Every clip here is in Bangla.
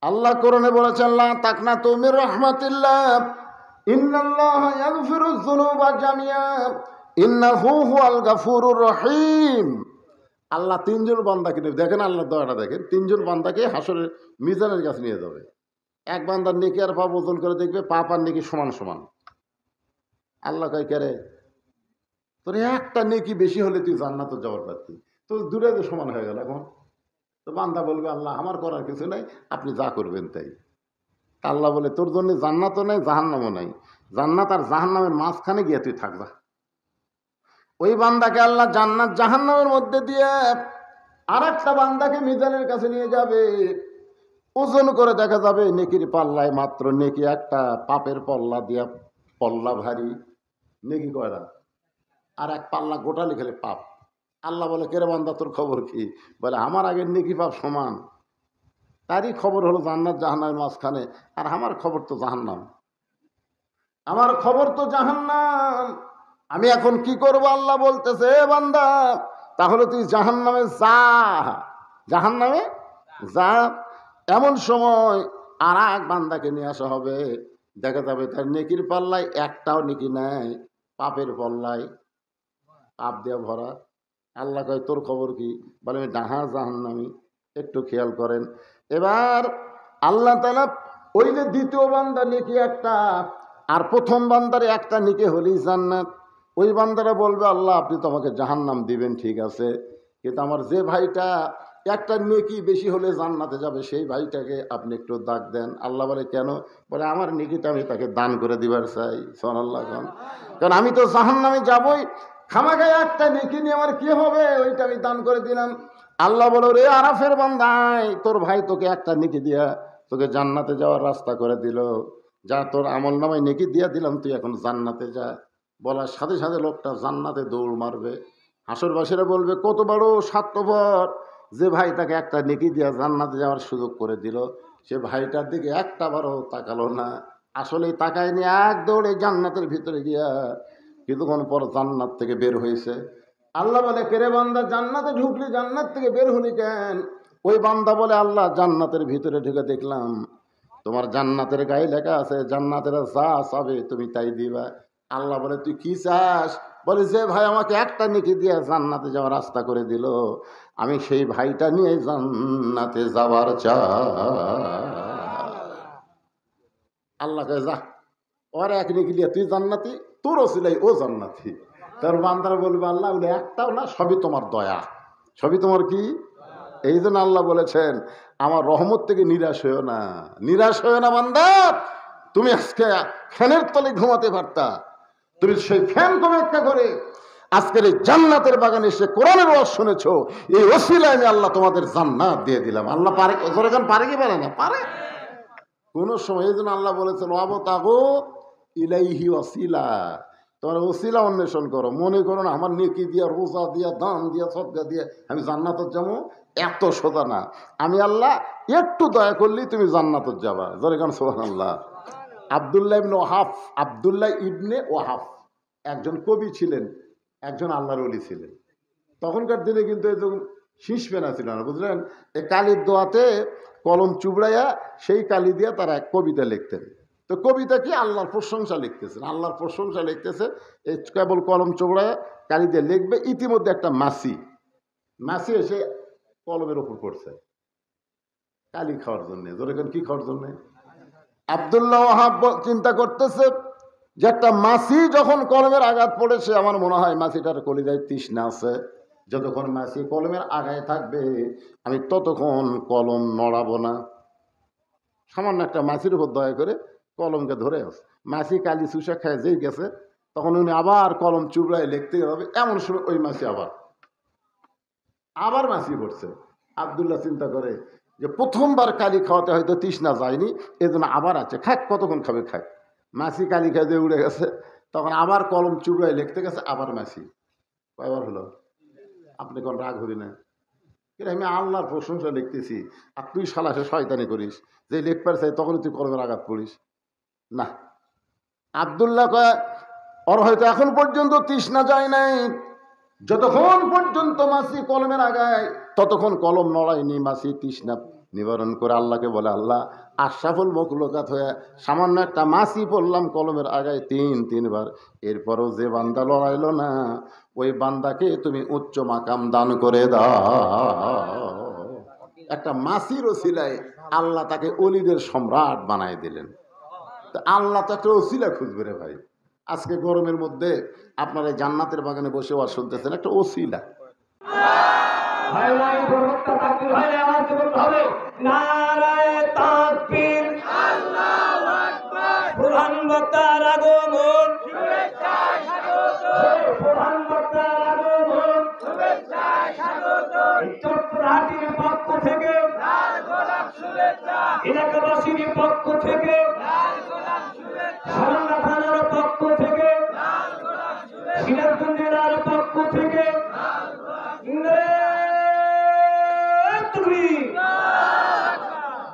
আল্লাহ কোরআনে বলেছেন লা তাকনাতু মির রাহমাতিল্লাহ ইন্নাল্লাহা ইয়াগফিরুয যুনুবা জামিআ ইন্নাহু হুয়াল গাফুরুর রহিম। আল্লাহ তিনজন বান্দাকে নেবে, দেখেন আল্লাহ দয়াটা দেখেন, তিনজন বান্দাকে হাসরের মিজানের কাছে নিয়ে যাবে। এক বান্দার নেকি আর পাপ ওজন করে দেখবে, পাপ আর নেকি সমান সমান। আল্লাহ কয় কে রে, তোর একটা নেকি বেশি হলে তুই জান্নাতে যাওয়ার পারতি, তোর দূরে তো সমান হয়ে গেল। এখন তো বান্দা বলবে আল্লাহ আমার করার কিছু নাই, আপনি যা করবেন তাই। আল্লাহ বলে তোর জন্য জান্নাতও নাই জাহান্নামও নাই, জান্নাত আর জাহান্নামের মাঝখানে গিয়ে তুই থাকবা। ওই বান্দাকে আল্লাহ জান্নাত জাহান্নামের মধ্যে দিয়ে আর একটা বান্দাকে মিজানের কাছে নিয়ে যাবে। ওজন করে দেখা যাবে নেকির পাল্লায় মাত্র নেকি একটা, পাপের পল্লা দিয়া পল্লা ভারী, নেকি কয়টা, আর এক পাল্লা গোটা লিখলে পাপ। আল্লাহ বলে কেরে বান্দা তোর খবর কি? বলে আমার আগের নেকি পাপ সমান। তারই খবর হলো জান্নাত জাহান্নামের মাঝখানে, আর আমার খবর তো জাহান্নাম, আমার খবর তো জাহান্নাম। আমি এখন কি করব? আল্লাহ বলতেছে এ বান্দা তাহলে তুই জাহান্নামে যা, জাহান্নামে যা। এমন সময় আর এক বান্দাকে নিয়ে আসা হবে, দেখা যাবে তার নেকির পাল্লায় একটাও নেকি নাই, পাপের পাল্লায় পাপ দিয়ে ভরা। আল্লাহ কয় তোর খবর কি? বলে আমি ডাহা জাহান্নামী। একটু খেয়াল করেন। এবার আল্লাহ তাআলা ওই যে দ্বিতীয় বান্দা নেকি একটা, আর প্রথম বান্দার একটা নেকি হলেই জান্নাত। ওই বান্দারা বলবে আল্লাহ আপনি তো আমাকে জাহান্নাম দিবেন, ঠিক আছে, কিন্তু আমার যে ভাইটা একটা নেকি বেশি হলে জান্নাতে যাবে সেই ভাইটাকে আপনি একটু দাগ দেন। আল্লাহ বলে কেন? বলে আমার নেকিটা আমি তাকে দান করে দিবার চাই। সুবহানাল্লাহ। কারণ আমি তো জাহান্নামে যাবই, খামাখায় একটা নেকি নিয়ে আমার কি হবে, ওইটা আমি দান করে দিলাম। আল্লাহ বলো রে আরাফের বান্দাই, তোর ভাই তোকে একটা নেকি দিয়া তোকে জান্নাতে যাওয়ার রাস্তা করে দিল, যা তোর আমল নামায় নেকি দিয়া দিলাম, তুই এখন জান্নাতে যা। বলার সাথে সাথে লোকটা জান্নাতে দৌড় মারবে। হাসরবাসীরা বলবে কত বড় স্বার্থপর, যে ভাই তাকে একটা নেকি দিয়া জান্নাতে যাওয়ার সুযোগ করে দিল, সে ভাইটার দিকে একটা বারও তাকালো না। আসলেই তাকায়নি, এক দৌড়ে জান্নাতের ভিতরে গিয়া কিছুক্ষণ পর জান্নাত থেকে বের হয়েছে। আল্লাহ বলে কেরে বান্দা জান্নাতে ঢুকলি, জান্নাত থেকে বের হলি কেন? ওই বান্দা বলে আল্লাহ জান্নাতের ভিতরে ঢুকে দেখলাম তোমার জান্নাতের গায়ে লেখা আছে জান্নাতের যা চাবে তুমি তাই দিবা। আল্লাহ বলে তুই কি চাস? বলে যে ভাই আমাকে একটা নেকি দিয়ে জান্নাতে যাওয়ার রাস্তা করে দিল, আমি সেই ভাইটা নিয়ে জান্নাতে যাওয়ার চাই। আল্লাহ কয় যা, ওর এক নেকি দিয়ে তুই জান্নাতি, তোরও ছিলাই ও জান্নাতি। তার বান্দারা বলবে আল্লাহ বলে একটাও না, সবই তোমার দয়া, সবই তোমার কি। এই জন্য আল্লাহ বলেছেন আমার রহমত থেকে নিরাশ হয়েও না, নিরাশ হয়েও না বান্দা। তুমি আজকে ফ্যানের তলে ঘুমাতে পারতা, তুমি সেই ফ্যান অপেক্ষা করে আজকের এই জান্নাতের বাগানে এসে কোরআনের ওয়াজ শুনেছো, এই ওসিলায় আমি আল্লাহ তোমাদের জান্নাত দিয়ে দিলাম। আল্লাহ পারে, পারে কি পারে না? পারে। কোন সময় এই জন্য আল্লাহ বলেছেন ওয়াবতাগু ইলাইহি ওয়াসিলা, তোমরা ওসিলা অন্বেষণ করো। মনে করো না আমার নেকি দিয়া, রোজা দিয়া, দান দিয়া, সদকা দিয়া আমি জান্নাতত যাবো, এত সোজা না। আমি আল্লাহ একটু দয়া করলেই তুমি জান্নাতত যাবা। জোরে কান সুবহানাল্লাহ। আব্দুল্লাহ ইবনে ওয়াহাব, আব্দুল্লাহ ইবনে ওয়াহাব একজন কবি ছিলেন, একজন আল্লাহর ওলি ছিলেন। তখনকার দিনে কিন্তু এই শীষ পেনা ছিল না, বুঝলেন? এই কালির দোয়াতে কলম চুবড়াইয়া সেই কালি দিয়ে তারা এক কবিতা লিখতেন। তো কবিতা কি? আল্লাহর প্রশংসা লিখতেছেন, আল্লাহর প্রশংসা লিখতেছে। এই কেবল কলম চোবড়ায় কালি দিয়ে লিখবে, ইতিমধ্যে একটা মাছি এসে কলমের ওপর পড়ছে কালি খাওয়ার জন্যে। যেরকম কি খাওয়ার জন্যে? আব্দুল্লাহ ওয়াহাব চিন্তা করতেছে যে একটা মাছি যখন কলমের আঘাত পড়েছে, আমার মনে হয় মাছিটার কলিজায় তৃষ্ণা আছে, যতক্ষণ মাছি কলমের আগায় থাকবে আমি ততক্ষণ কলম নড়াবো না। সামান্য একটা মাছির উপর দয়া করে কলমকে ধরে আছে। মাছি কালি চুষা খায় যেই গেছে, তখন উনি আবার কলম চুবড়ায় লিখতে হবে। এমন সময় ওই মাছি আবার মাছি পড়ছে। আব্দুল্লাহ চিন্তা করে যে প্রথমবার কালি খাওয়াতে হয়তো তৃষ্ণা যায়নি, এই জন্য আবার আছে, খাক কতক্ষণ খাবে খাক। মাছি কালি খায় যে উড়ে গেছে, তখন আবার কলম চুবড়ায় লিখতে গেছে, আবার মাছি। কয়বার হলো? আপনি কোন রাগ হবি না? আমি আল্লাহর প্রশংসা লিখতেছি আর তুই শালাসে শয়তানি করিস, যে লিখবার চাই তখন তুই কলমের আঘাত পড়িস না। আব্দুল্লাহ কয় ওর হয়তো এখন পর্যন্ত তৃষ্ণা যায় নাই, যতক্ষণ পর্যন্ত মাছি কলমের আগায় ততক্ষণ কলম নড়ায়নি, মাছি তৃষ্ণা নিবারণ করে আল্লাহকে বলে, আল্লাহ আশরাফুল মখলুকাত হয়ে সামান্য একটা মাছই পড়লাম কলমের আগায় তিনবার, এরপরও যে বান্দা লড়াইল না, ওই বান্দাকে তুমি উচ্চ মাকাম দান করে দাও। একটা মাছির ওসিলায় আল্লাহ তাকে অলিদের সম্রাট বানায় দিলেন। তো আল্লাহ তো একটা ওসিলা খুঁজবে রে ভাই। আজকে গরমের মধ্যে আপনারা এই জান্নাতের বাগানে বসে ওয়াজ শুনতেছেন, একটা ওসিলা। চট্টগ্রামের পক্ষ থেকে, এলাকাবাসীর পক্ষ থেকে, সারঙ্গা থানার পক্ষ থেকে, সিরাজগঞ্জ জেলার পক্ষ থেকে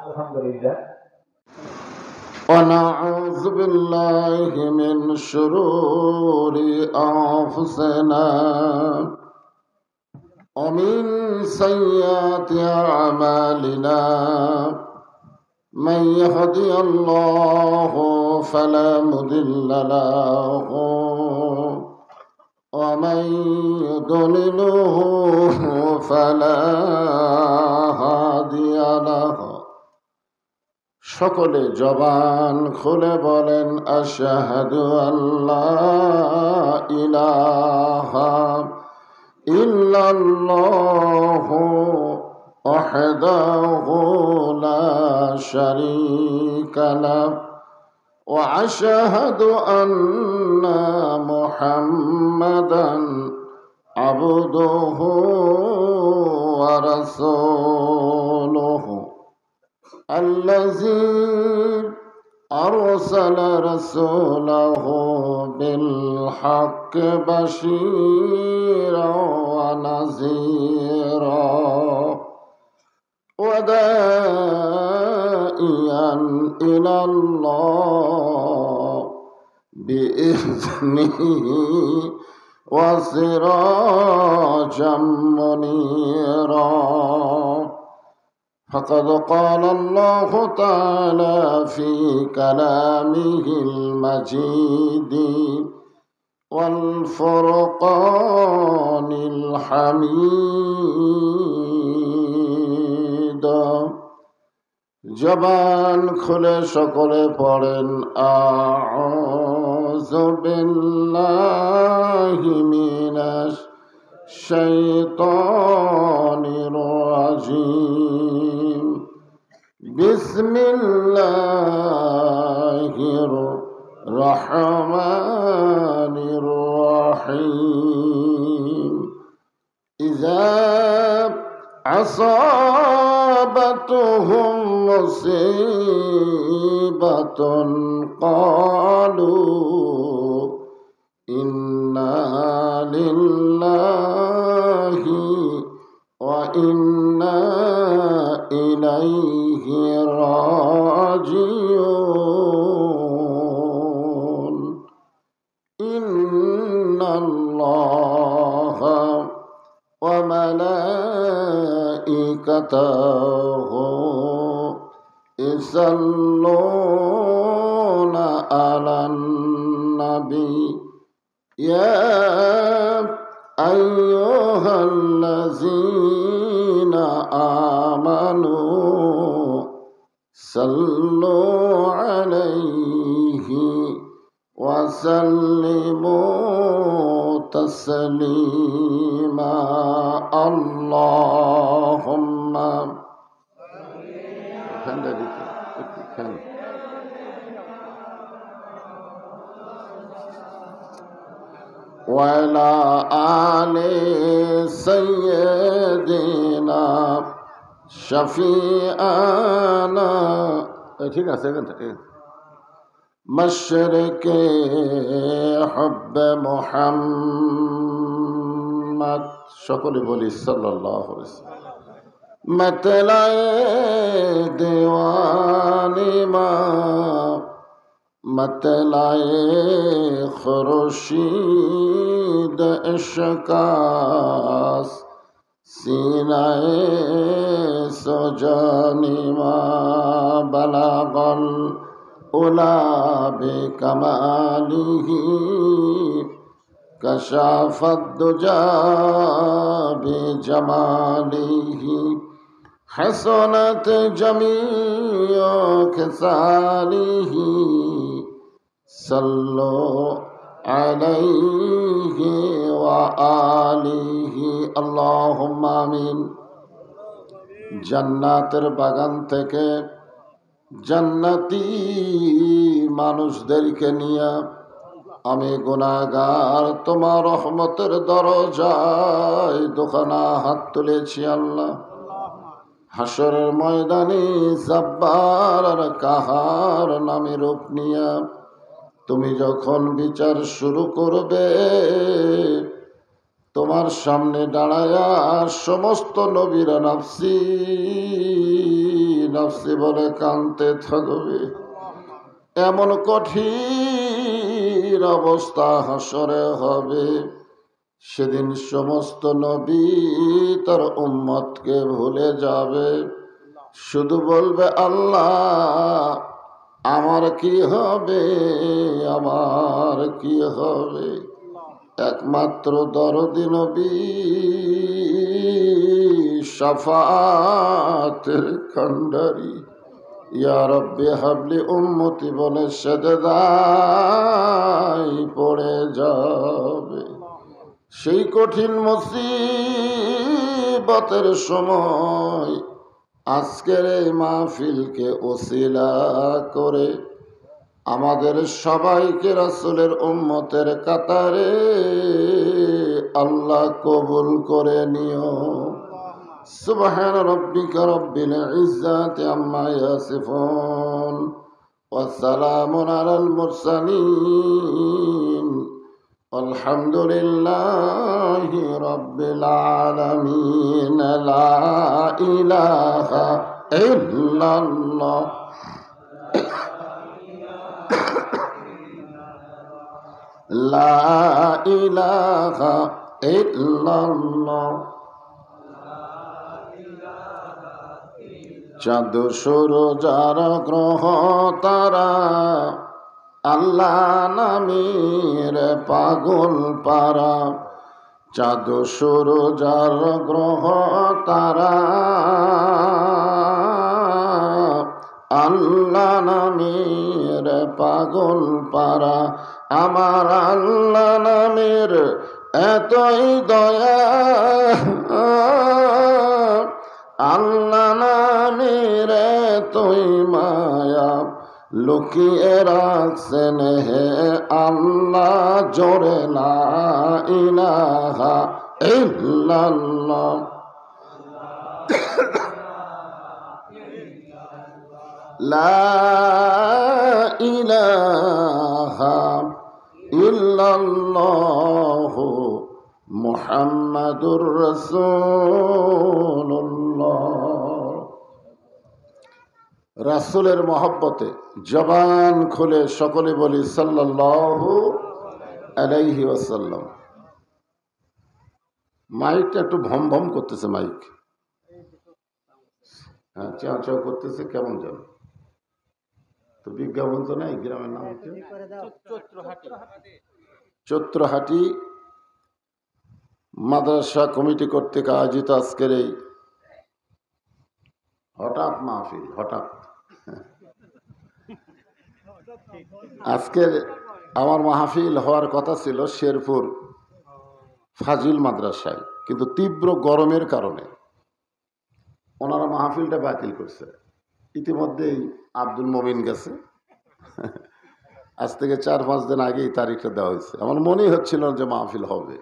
আলহামদুলিল্লাহ। ونعوذ بالله من شرور أنفسنا ومن سيئات أعمالنا من يهدي الله فلا مضل له ومن يضلله فلا هادي له। সকলে জবান খুলে বলেন আশহাদু আল্লা ইলাহা ইল্লাল্লাহু ওয়াহদাহু লা শারীকা লাহু ওয়া আশহাদু আন্না মুহাম্মাদান আবদুহু ওয়া রাসূলুহু الذي أرسل رسوله بالحق بشيرا ونذيرا وداعيا إلى الله بإذنه وسراجا منيرا. فقد قال الله تعالى في كلامه المجيد والفرقان الحميد. জবান খুলে সকলে পড়েন আউযু বিল্লাহি মিনাশ শাইতানির রাজিম। বিসমিল্লাহির রহমানির রহিম। ইযা আসাবাতুহুম মুসিবাতুন ক্বালু ইন্না লিল্লাহি ওয়া ইন্না ইলাইহি রাজিউন। ইন্নাল্লাহা ওয়া মালাইকাতাহু ইসাল্লুনা আলান নাবী ইয়া আইয়ুহাল্লাযীনা আমানু সাল্লু আলাইহি ওয়া সাল্লিমু তাসলিমা। আল্লাহুম্মা وعلى آل سيدنا شفيعنا ঠিক আছে مشرق حب محمد সকলে বলি সাল্লাল্লাহু আলাইহি ওয়াসাল্লাম। মতলায়ে دیوانی ما مطلعِ خورشید عشق است सीनाए सजनिमा बलागल उला बिकमालिही कशाफद्दुजा बिजमालिही हसनत जमीअ खिसालिही सल्लो अलैहि व आलिहि अल्लाहुम्मा आमीन। জান্নাতের বাগান থেকে জান্নাতি মানুষদেরকে নিয়ে আমি গুনাহগার তোমার রহমতের দরজায় দুখানা হাত তুলেছি আল্লাহ। হাসরের ময়দানে জব্বার আর কাহার নামে রূপ নিয়ে তুমি যখন বিচার শুরু করবে, তোমার সামনে দাঁড়ায়া সমস্ত নবীরা নাফসি নাফসি বলে কাঁদতে থাকবে। এমন কঠিন অবস্থা হাসরে হবে, সেদিন সমস্ত নবী তার উম্মতকে ভুলে যাবে, শুধু বলবে আল্লাহ আমার কি হবে, আমার কি হবে। একমাত্র দরদি নবী শাফাতের কান্ডারি ইয়া রব্বি হাবলি উম্মতি বলে সেজদায় পড়ে যাবে। সেই কঠিন মুসিবতের সময় আজকের এই মাহফিলকে ওসিলা করে আমাদের সবাইকে রাসূলের উম্মতের কাতারে আল্লাহ কবুল করে নিও। সুবহান রাব্বিকা রব্বিল ইজ্জাতি আম্মা ইয়াসিফুন ওয়া সালামুন আলাল মুরসালিন আলহামদুলিল্লাহি রাব্বিল আলামিন। লা ইলাহা ইল্লাল্লাহ লা ইলাহা ইল্লাল্লাহ। চাঁদ সূরজ আর গ্রহ তারা আল্লাহ নামের পাগল পারা। চাঁদ সূরজ আর গ্রহ তারা আল্লাহ নামের পাগল পারা। আমার আল্লাহ নামের এতই দয়া, আল্লাহ নামের এতই মায়া, লুকিয়ে রাখছেন হে আল্লাহ জোরে লা ইলাহা ইল্লাল্লাহ। লা ইলাহা ইল্লাল্লাহু মুহাম্মাদুর রাসূলুল্লাহ। রাসূলের মহব্বতে জবান খুলে সকলে বলি সাল্লাল্লাহু আলাইহি ওয়াসাল্লাম। মাইকটা একটু ভম ভম করতেছে, মাইক হ্যাঁ চাও চাও করতেছে, কেমন যেন। তো বিজ্ঞাপন তো নাই, গ্রামের নাম হচ্ছে চৈত্রহাটি মাদ্রাসা কমিটি কর্তৃক আয়োজিত আজকের এই হঠাৎ মাহফিল। হঠাৎ আজকের আমার মাহফিল হওয়ার কথা ছিল শেরপুর ফাজিল মাদ্রাসায়, কিন্তু তীব্র গরমের কারণে ওনারা মাহফিলটা বাতিল করছে। ইতিমধ্যেই আব্দুল মমিন গেছে, আজ থেকে 4-5 দিন আগেই তারিখটা দেওয়া হয়েছে। আমার মনেই হচ্ছিল যে মাহফিল হবে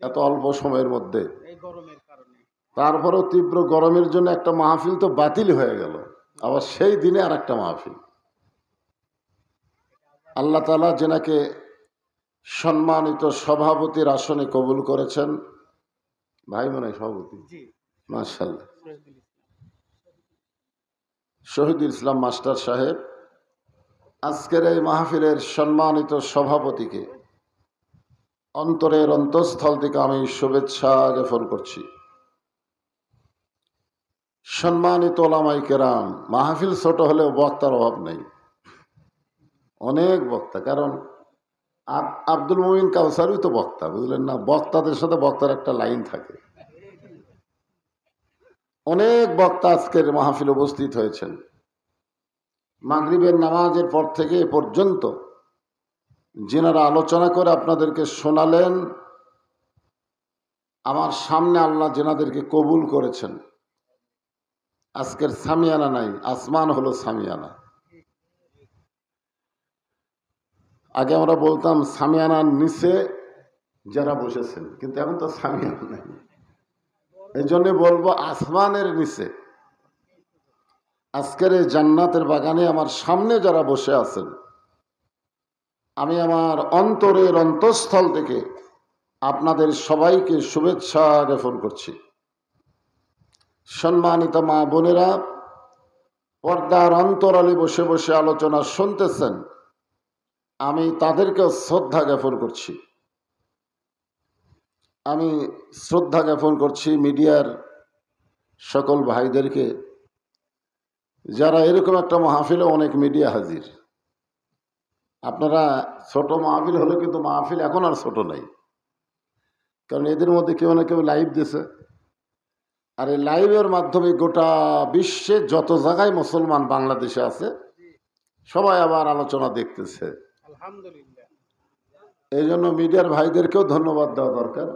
এত অল্প সময়ের মধ্যে। তারপরেও তীব্র গরমের জন্য একটা মাহফিল তো বাতিল হয়ে গেল, আবার সেই দিনে আর একটা মাহফিল। আল্লাহ তাআলা যেনাকে সম্মানিত সভাপতির আসনে কবুল করেছেন, ভাই মনে হয় সভাপতি, মাশাআল্লাহ, শহীদুল ইসলাম মাস্টার সাহেব, আজকের এই মাহফিলের সম্মানিত সভাপতিকে অন্তরের অন্তঃস্থল থেকে আমি শুভেচ্ছা জ্ঞাপন করছি। সম্মানিত ওলামায়ে কেরাম, মাহফিল ছোট হলেও বক্তার অভাব নেই, অনেক বক্তা। কারণ আব্দুল মুমিন কাউসারই তো বক্তা, বুঝলেন না? বক্তাদের সাথে বক্তার একটা লাইন থাকে। অনেক বক্তা আজকের মাহফিল উপস্থিত হয়েছেন। মাগরিবের নামাজের পর থেকে এ পর্যন্ত যিনারা আলোচনা করে আপনাদেরকে শোনালেন, আমার সামনে আল্লাহ যেনাদেরকে কবুল করেছেন। আজকের সামিয়ানা নাই, আসমান হলো সামিয়ানা। আগে আমরা বলতাম সামিয়ানার নিচে যারা বসেছেন, কিন্তু এখন তো সামিয়ানা নাই। এই জন্য বলবো আসমানের নিচে। আজকের এই জান্নাতের বাগানে আমার সামনে যারা বসে আছেন, আমি আমার অন্তরের অন্তঃস্থল থেকে আপনাদের সবাইকে শুভেচ্ছা জ্ঞাপন করছি। সম্মানিত মা বোনেরা, পর্দার অন্তরালে বসে বসে আলোচনা শুনতেছেন, আমি তাদেরকেও শ্রদ্ধা জ্ঞাপন করছি। আমি শ্রদ্ধা জ্ঞাপন করছি মিডিয়ার সকল ভাইদেরকে, যারা এরকম একটা মাহফিলে অনেক মিডিয়া হাজির। আপনারা ছোট মাহফিল হলে, কিন্তু মাহফিল এখন আর ছোট নাই, কারণ এদের মধ্যে কেউ না কেউ লাইভ দিছে। আর এই লাইভের মাধ্যমে গোটা বিশ্বে যত জায়গায় মুসলমান বাংলাদেশে আছে, সবাই আবার আলোচনা দেখতেছে। আলহামদুলিল্লাহ। এই জন্য মিডিয়ার ভাইদেরকেও ধন্যবাদ দেওয়া দরকার।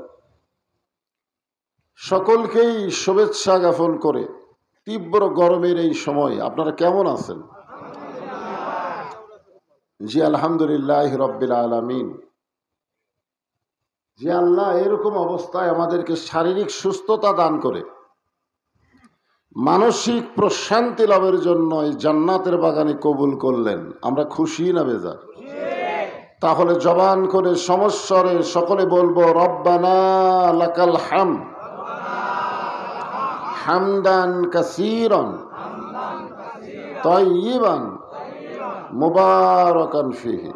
সকলকেই শুভেচ্ছা জ্ঞাপন করে তীব্র গরমের এই সময় আপনারা কেমন আছেন? জি আলহামদুলিল্লাহ রব্বিল আলামিন। যে আল্লাহ এরকম অবস্থায় আমাদেরকে শারীরিক সুস্থতা দান করে মানসিক প্রশান্তি লাভের জন্য এই জান্নাতের বাগানে কবুল করলেন, আমরা খুশি না বেজার? তাহলে জবান করে সমস্বরে সকলে বলবো রব্বানা লাকাল হামদ হামদান কাসীরান তাইয়িবান মুবারাকান ফিহি।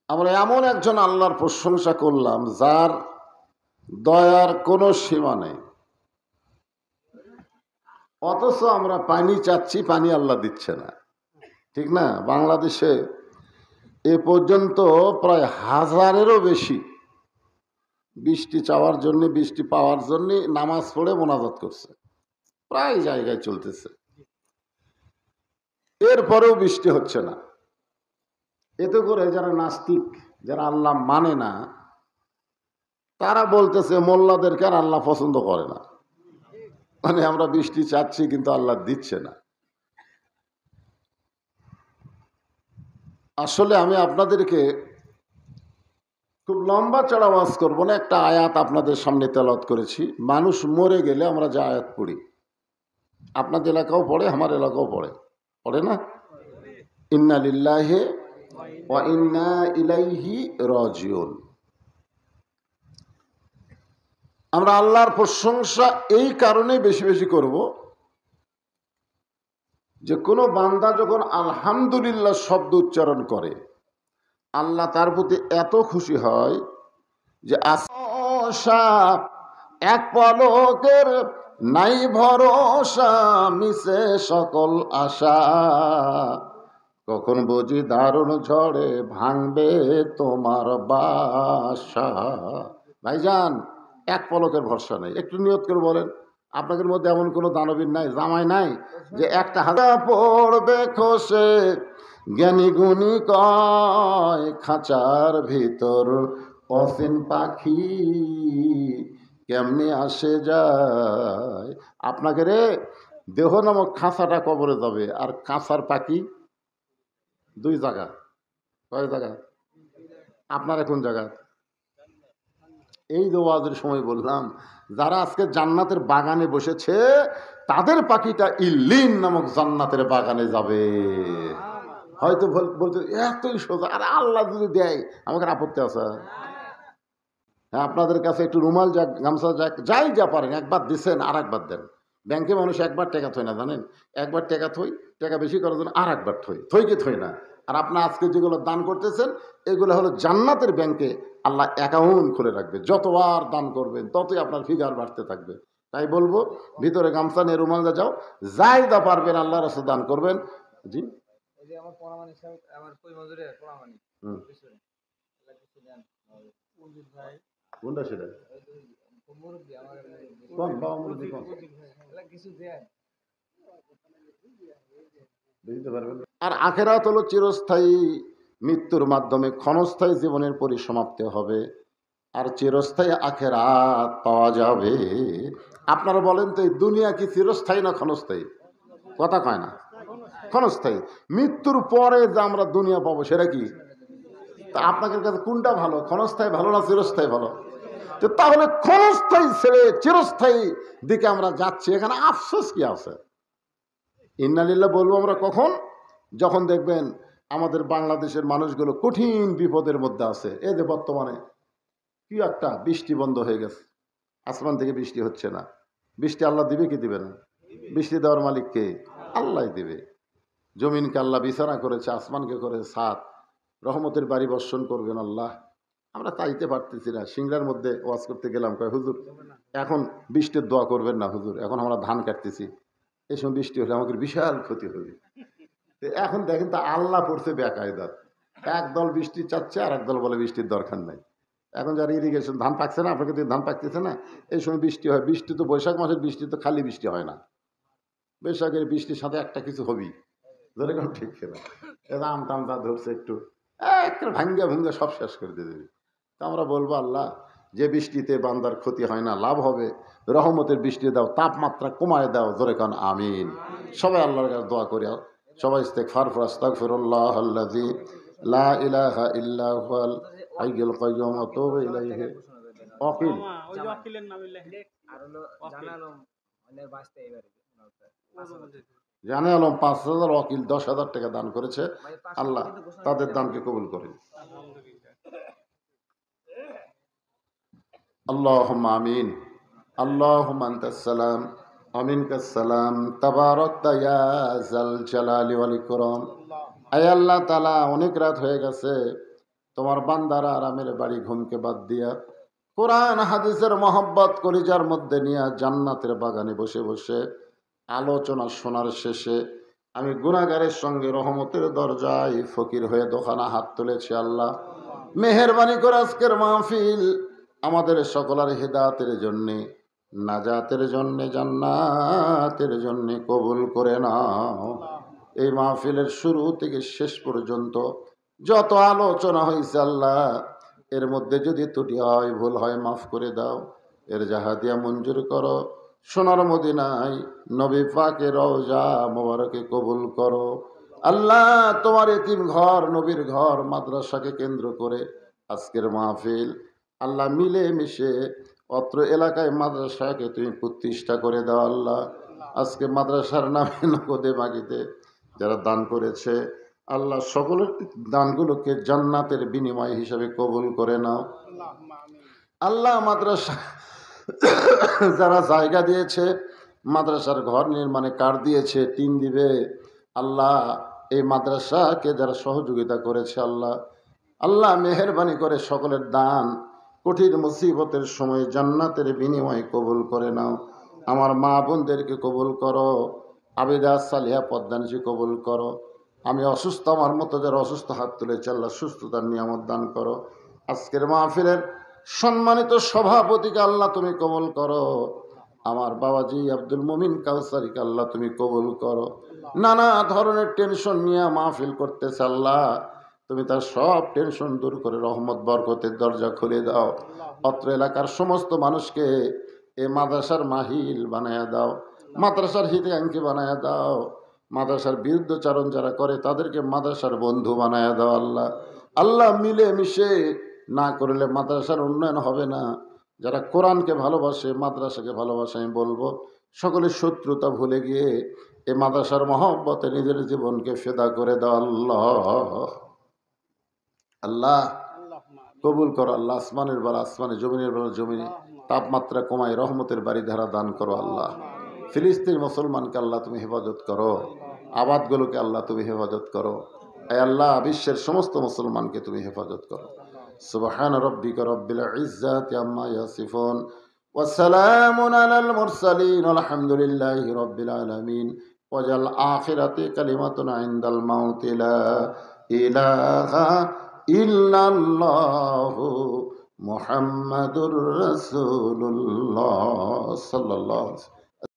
আমরা এমন একজন আল্লাহর প্রশংসা করলাম যার দয়ার কোনো সীমা নেই, অথচ আমরা পানি চাচ্ছি, পানি আল্লাহ দিচ্ছে না। ঠিক না? বাংলাদেশে এ পর্যন্ত প্রায় 1000-এরও বেশি বৃষ্টি চাওয়ার জন্য, বৃষ্টি পাওয়ার জন্য নামাজ পড়ে মোনাজাত করছে, প্রায় জায়গায় চলতেছে। এরপরেও বৃষ্টি হচ্ছে না। এতে করে যারা নাস্তিক, যারা আল্লাহ মানে না, তারা বলতেছে মোল্লাদেরকে আর আল্লাহ পছন্দ করে না। মানে আমরা বৃষ্টি চাচ্ছি কিন্তু আল্লাহ দিচ্ছে না। আসলে আমি আপনাদেরকে খুব লম্বা চড়া ওয়াজ করবো না, একটা আয়াত আপনাদের সামনে তেলাওয়াত করেছি। মানুষ মরে গেলে আমরা যে আয়াত পড়ি, আপনাদের এলাকাও পড়ে, আমার এলাকাও পড়ে, পড়ে না? ইন্না লিল্লাহি ওয়া ইন্না ইলাইহি রাজিউন। আমরা আল্লাহর প্রশংসা এই কারণে বেশি বেশি করব যে কোনো বান্দা যখন আলহামদুলিল্লাহ শব্দ উচ্চারণ করে, আল্লাহ তার প্রতি এত খুশি হয় যে আশা এক পলকের নাই ভরসা, মিশে সকল আশা, কখন বুঝি দারুণ ঝড়ে ভাঙবে তোমার বাসা। ভাইজান, এক পলকের ভরসা নেই। একটু নিয়ত করে বলেন, আপনাদের মধ্যে এমন কোনো দানবীর নাই, জামাই নাই যে একটা হাজার পড়বে খসে, জ্ঞানী গুণী কয় খাঁচার ভিতর অসীম পাখি কেমনি আসে যায়। আপনাকে রে দেহ নামক খাঁচাটা কবরে যাবে, আর কাঁচার পাখি দুই জায়গা। কয় জায়গা? আপনার এখন জায়গা। এই যে ওয়াজের সময় বললাম, যারা আজকে জান্নাতের বাগানে বসেছে তাদের পাখিটা ইল্লিন নামক জান্নাতের বাগানে যাবে। হয়তো বলতে এতই সোজা, আর আল্লাহ যদি দেয় আমাকে আপত্তি আছে? হ্যাঁ, আপনাদের কাছে একটু রুমাল যাক, গামছা যাক, যাই যা পারেন, একবার দিচ্ছেন আর একবার দেন। ব্যাংকে মানুষ একবার টাকা থই না, জানেন? একবার টাকা থই, টাকা বেশি করার জন্য আর একবার থইকে থই না। আর আপনার আজকে যেগুলো দান করতেছেন এগুলো হলো জান্নাতের ব্যাংকে আল্লাহ অ্যাকাউন্ট খুলে রাখবে। যতবার দান করবেন ততই আপনার ফিগার বাড়তে থাকবে। তাই বলবো ভিতরে গামছা নিয়ে রুমাল দিয়ে যাও, যাই দা পারবেন আল্লাহ রাসূল দান করবেন। জি এই যে আমার পরামানি সাহেব আমার কই মজুরে পরামানি হুম। কিছু কিছু দেন মঞ্জুর ভাই কোনটা সেটা মুরব্বী আমার কোন বাবা মুরব্বি কোন কিছু দেন বুঝতে পারবেন। আর আখেরাত হলো চিরস্থায়ী, মৃত্যুর মাধ্যমে ক্ষণস্থায়ী জীবনের পরিসমাপ্তি হবে, আর চিরস্থায়ী আখেরাত পাওয়া যাবে। আপনারা বলেন তো এই দুনিয়া কি চিরস্থায়ী না ক্ষণস্থায়ী? কথা কয় না, ক্ষণস্থায়ী। মৃত্যুর পরে যে আমরা দুনিয়া পাবো সেটা কি? তা আপনাদের কাছে কোনটা ভালো, ক্ষণস্থায়ী ভালো না চিরস্থায়ী ভালো? তো তাহলে ক্ষণস্থায়ী ছেড়ে চিরস্থায়ী দিকে আমরা যাচ্ছি, এখানে আফসোস কি আছে? ইন্নালিল্লাহ বলবো আমরা কখন? যখন দেখবেন আমাদের বাংলাদেশের মানুষগুলো কঠিন বিপদের মধ্যে আছে। এই যে বর্তমানে কি একটা বৃষ্টি বন্ধ হয়ে গেছে, আসমান থেকে বৃষ্টি হচ্ছে না। বৃষ্টি আল্লাহ দিবে কি দিবে না? বৃষ্টি দেওয়ার মালিক কে? আল্লাহ দিবে। জমিনকে আল্লাহ বিছানা করেছে, আসমানকে করে ছাদ, রহমতের বাড়ি বর্ষণ করবেন আল্লাহ। আমরা চাইতে পারতেছি না। সিংড়ার মধ্যে ওয়াজ করতে গেলাম, কয় হুজুর এখন বৃষ্টির দোয়া করবেন না হুজুর, এখন আমরা ধান কাটতেছি, এই সময় বৃষ্টি হলে আমাদের বিশাল ক্ষতি হবে। এখন দেখেন তো আল্লাহ পড়ছে বেকায়দাত, একদল বৃষ্টি চাচ্ছে আর একদল বলে বৃষ্টির দরকার নাই। এখন যারা ইরিগেশন ধান পাকছে না, আপনাকে ধান পাকতেছে না, এই সময় বৃষ্টি হয়। বৃষ্টি তো বৈশাখ মাসের বৃষ্টি তো খালি বৃষ্টি হয় না, বৈশাখের বৃষ্টির সাথে একটা কিছু হবেই। ধরে কোন ঠিক না, আম টাম যা ধরছে একটু একটা ভাঙ্গা ভুঙ্গা সব শেষ করে দিয়ে দেবে। তা আমরা বলবো আল্লাহ যে বৃষ্টিতে বান্দার ক্ষতি হয় না, লাভ হবে, রহমতের বৃষ্টি দাও, তাপমাত্রা কমায় দাও। জোরে কান আমিন। সবাই আল্লাহর কাছে দোয়া করি, সবাই ইস্তেগফার ফর আস্তাগফিরুল্লাহ আল্লাযী লা ইলাহা ইল্লা হুয়াল হাইয়ুল কাইয়্যুম ওয়া আতুবু ইলাইহি। ওয়াকিল ওই যে ওয়াকিলের নাম লেখে আর হলো জানালাম অনেক বাঁচতে এবারে জানে আলম ৫,০০০, ওয়াকিল ১০,০০০ টাকা দান করেছে। আল্লাহ তাদের দানকে কবুল করেন। আল্লাহুম্মা আমিন। আল্লাহুম্মা আনতাস সালাম ওয়া মিনকাস সালাম, তাবারাকতা ইয়া যাল জালালি ওয়াল ইকরাম। আয় আল্লাহ তাআলা, অনেক রাত হয়ে গেছে, তোমার বান্দারা আরামের বাড়ি ঘুমকে বাদ দিয়া কোরআন হাদিসের মহব্বত কলিজার মধ্যে নিয়ে জান্নাতের বাগানে বসে বসে আলোচনা শোনার শেষে আমি গুনাহগারের সঙ্গে রহমতের দরজায় ফকির হয়ে দোকানা হাত তুলেছি। আল্লাহ মেহেরবানি করে আজকের মাহফিল আমাদের সকলের হেদায়েতের জন্যে, নাজাতের জন্যে, জান্নাতের জন্যে কবুল করে নাও। এই মাহফিলের শুরু থেকে শেষ পর্যন্ত যত আলোচনা হয়েছে আল্লাহ, এর মধ্যে যদি ত্রুটি হয়, ভুল হয়, মাফ করে দাও। এর জাহাদিয়া মঞ্জুর করো। সোনার মদিনায় নবী পাকের রওজা মোবারকে কবুল করো। আল্লাহ তোমার এতিম ঘর, নবীর ঘর, মাদ্রাসাকে কেন্দ্র করে আজকের মাহফিল আল্লাহ মিলে মিশে অত্র এলাকায় মাদ্রাসাকে তুমি প্রতিষ্ঠা করে দাও। আল্লাহ আজকে মাদ্রাসার নামে নগদে বাগিতে যারা দান করেছে আল্লাহ সকলের দানগুলোকে জান্নাতের বিনিময় হিসাবে কবুল করে নাও। আল্লাহ মাদ্রাসা যারা জায়গা দিয়েছে, মাদ্রাসার ঘর নির্মাণে কার দিয়েছে, টিন দিবে, আল্লাহ এই মাদ্রাসাকে যারা সহযোগিতা করেছে আল্লাহ, আল্লাহ মেহেরবানি করে সকলের দান কঠিন মুসিবতের সময় জান্নাতের বিনিময় কবুল করে নাও। আমার মা বোনদেরকে কবুল করো, আবেদা সালিহা পদ্মানিসি কবুল করো। আমি অসুস্থ, আমার মতো যারা অসুস্থ হাত তুলেছে আল্লাহ সুস্থতার নিয়ামত দান করো। আজকের মাহফিলের সম্মানিত সভাপতিকে আল্লাহ তুমি কবুল করো। আমার বাবাজি আব্দুল মুমিন কাউসারিকে আল্লাহ তুমি কবুল করো। নানা ধরনের টেনশন নিয়ে মাহফিল করতেছে আল্লাহ, তুমি তার সব টেনশন দূর করে রহমত বরকতের দরজা খুলে দাও। অত্র এলাকার সমস্ত মানুষকে এ মাদ্রাসার মাহিল বানায়া দাও, মাদ্রাসার হিতাকাঙ্ক্ষী বানায়া দাও। মাদ্রাসার বিরুদ্ধচারণ যারা করে তাদেরকে মাদ্রাসার বন্ধু বানায়া দাও। আল্লাহ আল্লাহ মিলে মিশে না করলে মাদ্রাসার উন্নয়ন হবে না। যারা কোরআনকে ভালোবাসে, মাদ্রাসাকে ভালোবাসে, আমি বলবো সকলের শত্রুতা ভুলে গিয়ে এই মাদ্রাসার মহব্বতে নিজের জীবনকে ফেদা করে দাও। আল্লাহ আল্লাহ কবুল করো। আল্লাহ আসমানের বেলা আসমানে, জমিনের বেলা জমিনে, তাপমাত্রা কমায় রহমতের বাড়ি ধারা দান করো। আল্লাহ ফিলিস্তিন মুসলমানকে আল্লাহ তুমি হেফাজত করো, আবাদগুলোকে আল্লাহ তুমি হেফাজত করো। এই আল্লাহ বিশ্বের সমস্ত মুসলমানকে তুমি হেফাজত করো। সুবহান রাব্বিকা রাব্বিল ইজ্জাতি আম্মা ইয়াসিফুন والسلام على المرسلين والحمد لله رب العالمين وجل آخرة كلمة عند الموت لا إله إلا الله محمد رسول الله صلى الله عليه وسلم